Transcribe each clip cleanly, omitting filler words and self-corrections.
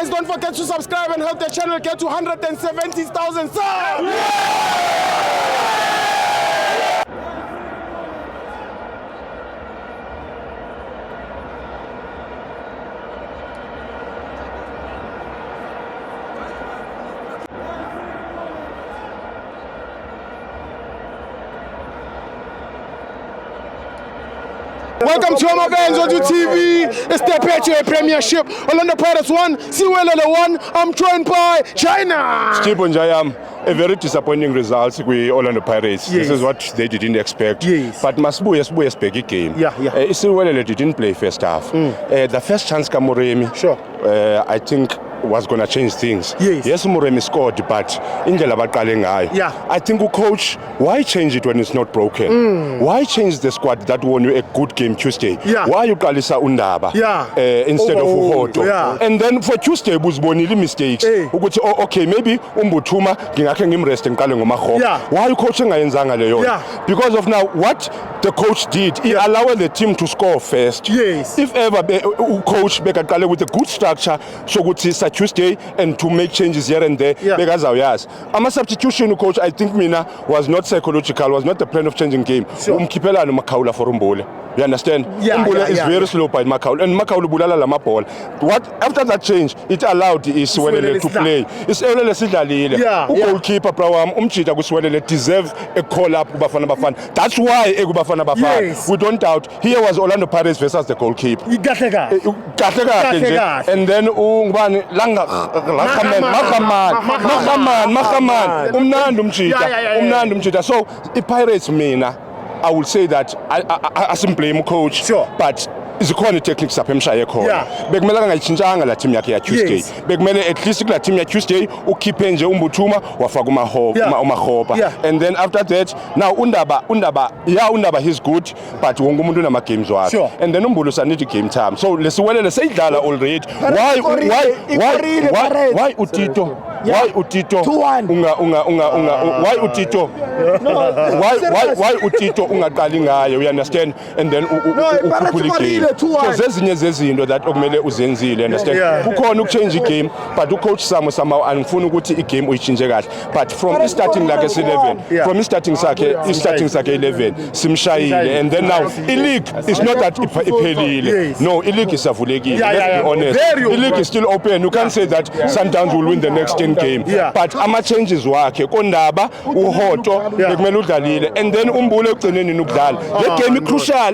Guys, don't forget to subscribe and help the channel get to 170,000 subs. Welcome to my fans on TV. It's the PHA Premiership. Orlando Pirates 1, Siwelele 1. I'm joined by China. Steve Njayam, a very disappointing result with Orlando Pirates. Yes. This is what they didn't expect. Yes. But Masibuye Speki game. Yeah. Siwelele didn't play first half. The first chance Kamuremi, Sure. I think was going to change things. Yes. Muremi scored, but indlela baqale ngayo. Yeah. I think coach, why change it when it's not broken? Why change the squad that won you a good game Tuesday? Yeah. Why you Kalisa Undaba instead of Uhoto? Yeah. And then for Tuesday buzibonile mistakes. Ukuthi okay, maybe Umbuthuma ngingakhe ngimrest ngiqale ngomahopa. Yeah. Why you coach engayenzanga leyo? Yeah. Because of now what the coach did, he allowed the team to score first. Yes. If ever coach bekaqale with a good structure so ukuthi Tuesday and to make changes here and there bekazawuyazi. Ama substitution coach I think mina was not psychological, was not the plan of changing game. Umkhiphelana uMakhawula for Umbule. You understand? Umbule is very slow by Makhawula and Makhawula bulala lama ball. What after that change it allowed Siwelele to play. Siwelele sidlalile. Goalkeeper Brawam umjita kuSiwelele deserve a call up kuBafana Bafana. That's why kuBafana Bafana. We don't doubt. Here was Orlando Pirates versus the goalkeeper. Kahle And then ungubani langa Mahaman umnandi umjita. So Pirates mina I will say that I simply blame coach, but izikhona techniques apha emshaye khona bekumele angayitshintshanga la team yakhe ya Tuesday bekumele at least kula team ya Tuesday ukhiphe nje uMbuthuma wafaka uMahopa and then after that now Undaba he's good but wonke umuntu unama games wakhe and then uMbulusa need game time so lesiwelele seyidlala already why Utito why Utito why Utito why Utito ungaqali ngayo you understand and then ukhuphula game so zezinye zezinto that okumele uzenzile understand kukhona ukuchange igame but ucoach somehow angifuna ukuthi igame uyichinje kahle but from starting like s11 from starting sakhe 11 simshayile and then now ileague is not that iphelile no ileague isavulekile let's be honest ileague is still open you can't say that Sundowns will win the next 10 game but ama changes wakhe koNdaba uHoto bekumele udlalile and then Umbule ugcineni ukudlala le game is crucial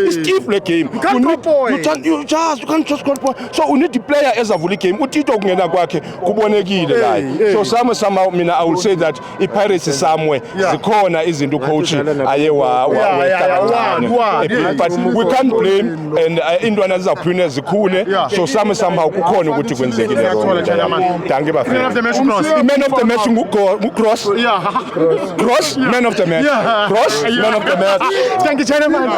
it's stiff le game you can't just score point so you need the player ezavula game uTito kungena kwakhe kubonekile la so somehow mina I will say that iPirates somewhere zikhona izinto coach aye but we can't blame and indwana zizaphunywa zikhule so somehow kukhona ukuthi kwenzekile thank you bafana man of the match Cross man of the match Cross man of the match thank you gentlemen